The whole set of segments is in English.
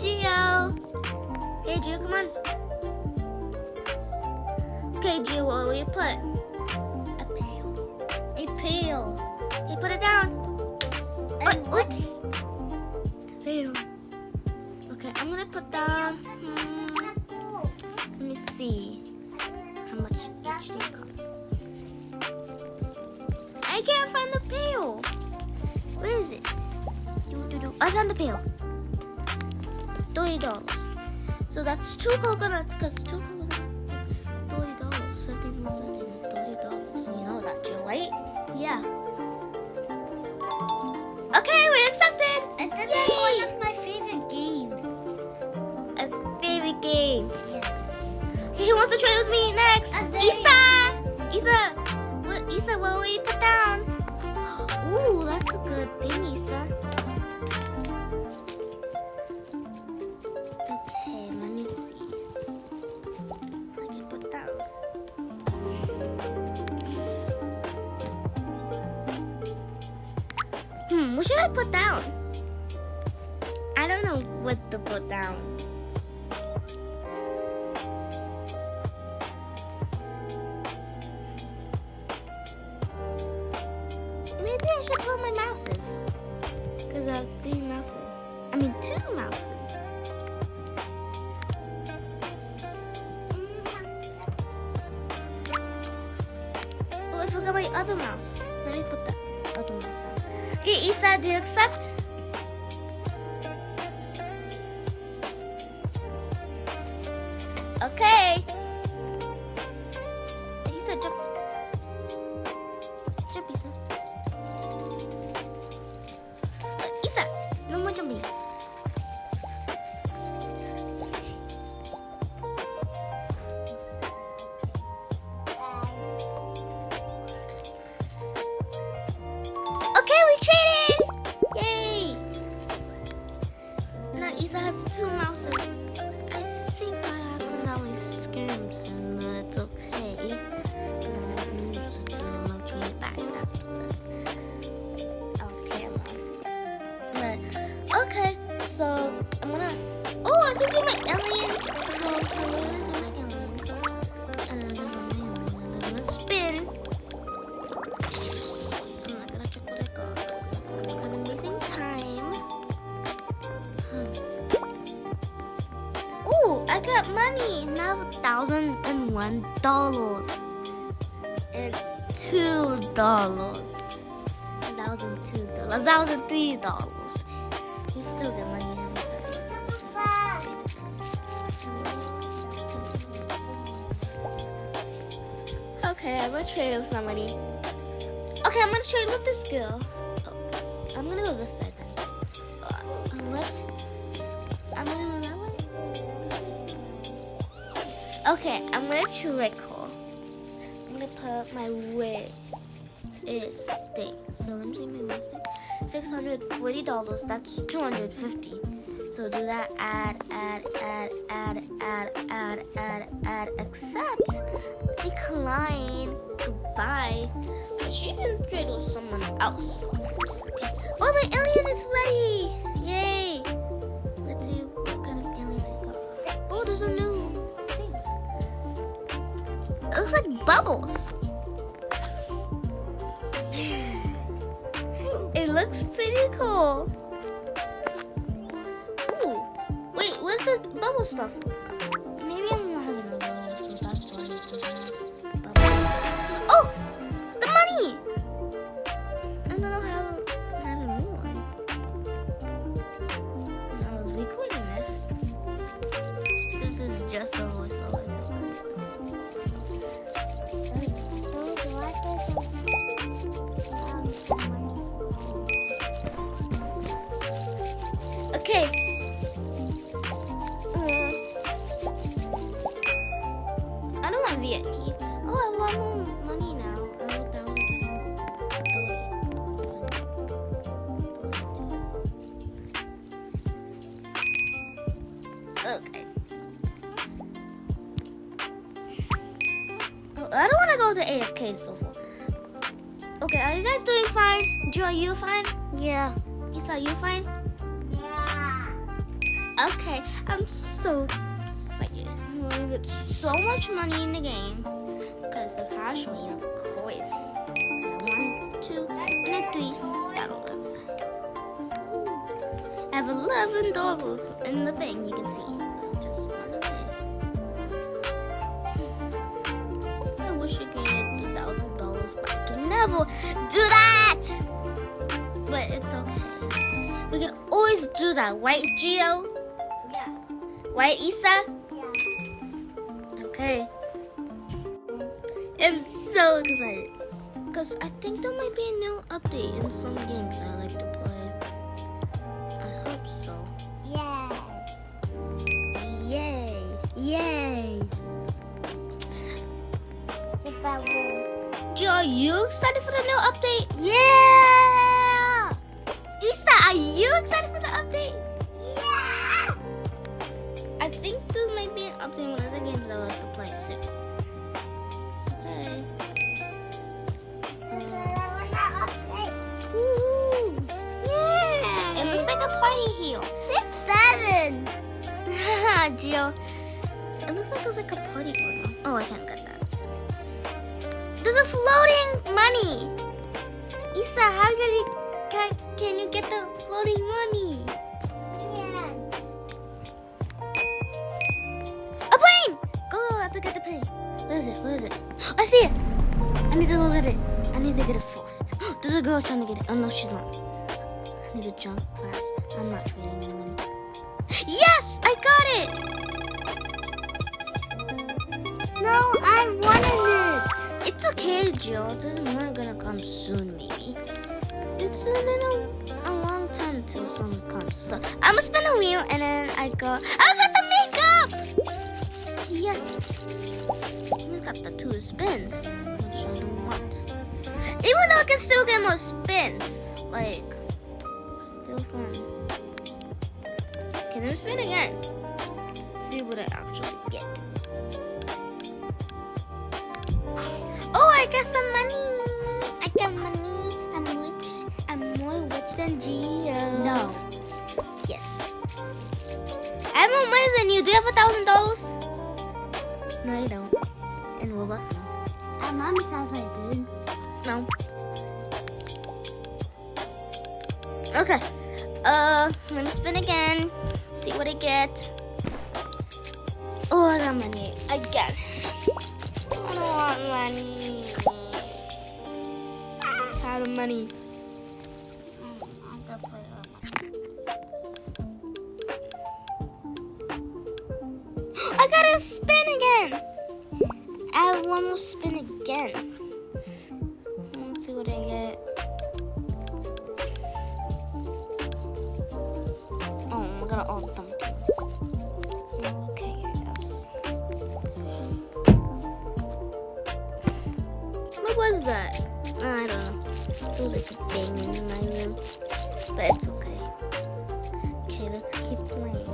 Gio. Hey, Gio, come on. Okay, Gio, what will you put? A pail. A pail. Hey, put it down. Oops. Pail. Okay, I'm gonna put down. Let me see how much each thing costs. I can't find the pail. Where is it? I found the pail. $30. So that's 2 coconuts, because 2 coconuts, it's $30. 15 plus 15 is $30. You know that, Jill, right? Yeah. Okay, we accepted. And this is one of my favorite games. A favorite game. Yeah. Okay, who wants to trade with me next? Isa! Isa, what will you put down? Ooh, that's a good thing, Isa. Okay, let me see. What I can put down. What should I put down? I don't know what to put down. Maybe I should put my mouses. Because I have 3 mouses. I mean 2 mouses. Oh, I forgot my other mouse. Let me put that other mouse down. Okay, Isa, do you accept? Okay. Isa, jump. Jump, Isa. Isa, no more jumping. Okay, we traded! Yay! Now Isa has 2 mouses. I think I accidentally scammed him, but it's okay. I'm gonna lose to my trade back after this. Okay, but okay, so I'm gonna. Oh, I can do my alien. So I'm gonna do my alien, and then just my alien, and I'm gonna spin. I'm not gonna check what I got because it's kind of wasting time. Oh, I got money now. $1,001 and $2. And that wasn't $2. That was $3. You still get money every second. Okay, I'm gonna trade with somebody. Okay, I'm gonna trade with this girl. Oh, I'm gonna go this side then. What? I'm gonna go that way? Okay, I'm gonna trick her. I'm gonna put my way is thing. So let me see my mouse. $640. That's $250. So do that. Add, accept, decline, goodbye. But she can trade with someone else. Okay. Oh, my alien is ready! Yay! Let's see what kind of alien I got. Oh, there's a new things. It looks like bubbles. It looks pretty cool. Ooh, wait, where's the bubble stuff? Maybe I'm not having a bubble, so that's why. Oh, the money! I don't know how I haven't realized. When I was recording this. This is just a voiceover. Okay. I don't want VIP. Oh, I want more money now. I want Okay. Oh, I don't want to go to AFK so far. Okay, are you guys doing fine? Joe, are you fine? Yeah. Isa, you fine? Yeah. Okay, I'm so excited. I'm gonna get so much money in the game because the cash machine, of course. $1, $2, and $3. I have $11 in the thing. You can see. Just one away. I wish I could get $2,000, but I can never do that. But it's okay. We can always do that, right, Gio? Yeah. Right, Issa? Yeah. Okay. I'm so excited. Because I think there might be a new update in some games that I like to play. I hope so. Yeah. Yay. Yay. Super Bowl. Gio, are you excited for the new update? Yeah. Issa, are you excited for the update? Yeah. I think there might be an update in one of the games I like to play soon. Okay. Woohoo! Yeah. It looks like a party here. 6, 7. Gio, it looks like there's like a party going on. Oh, I can't get that. There's a floating money. Issa, how can you get the floating money? Yeah. A plane! Go, I have to get the plane. Where is it? Where is it? I see it. I need to go get it. I need to get it first. There's a girl trying to get it. Oh, no, she's not. I need to jump fast. I'm not trading any money. Yes! I got it! No, I wanted it. It's okay, Jill. It's not gonna come soon, maybe. It's been a long time till someone comes. So I'm gonna spin a wheel and then I got the makeup! Yes! I got the 2 spins, which I don't want. Even though I can still get more spins. Like, still fun. Okay, let me spin again. See what I actually get. Oh, I got some money. I got money. I'm rich. I'm more rich than Gio. No. Yes. I have more money than you. Do you have $1,000? No, you don't. And Roblox, no. Mommy says I do. No. Okay. Let me spin again. See what I get. Oh, I got money again. I don't want money. I'm tired of money. I'm gonna play I gotta spin again. I have one more spin again. Let's see what I get. Oh, I got all dumplings. Okay, I guess. What was that? I don't know. It was like a bang in my room. But it's okay. Okay, let's keep playing.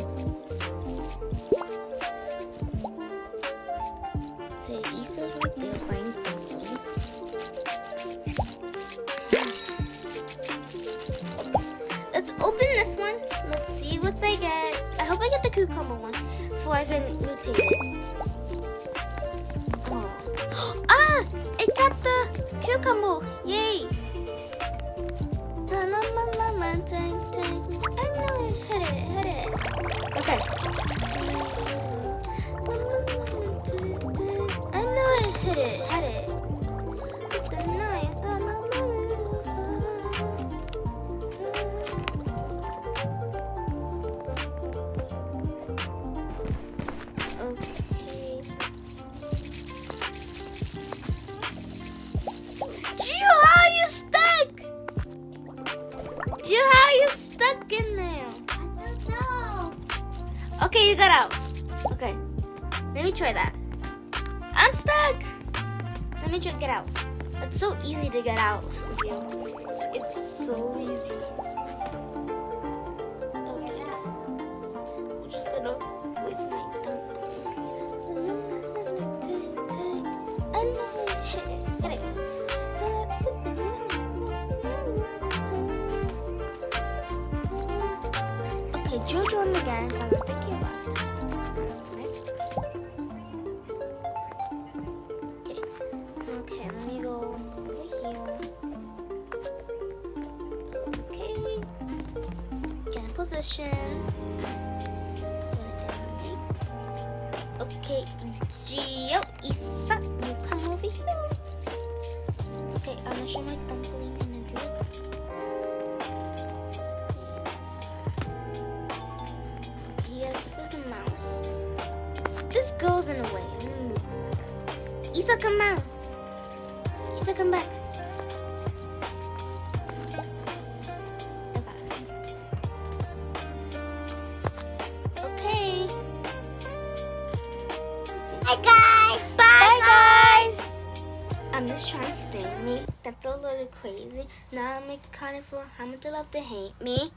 The Issa's right there buying dumplings. Let's open this one. Let's see what I get. I hope I get the cucumber one before I can rotate it. Oh. Ah! I got the cucumber. Yay! Tang, tang. I know it. Hit it. Okay. I know it. Hit it. Took the knife. Okay. Gio, how are you stuck? Gio, how are you stuck in there? I don't know. Okay, you got out. Okay. Let me try that. I'm stuck. Let me try get out. It's so easy to get out, Gio. It's so easy. Okay. I'm just gonna wait for my dumpling. I know it. Hit it. Okay, Jojo on the again because I think he left. Okay, let me go over here. Okay. Get in position. Okay, Gio, Isa, you come over here. Okay, I'm gonna show my dumpling and then do it. Yes, there's a mouse. This goes in the way. I'm gonna move. Isa, come out. Isa, come back. Okay. Hi guys. Bye, guys. I'm just trying to stay me. That's a little crazy. Now I'm accounting for how much you love to hate me.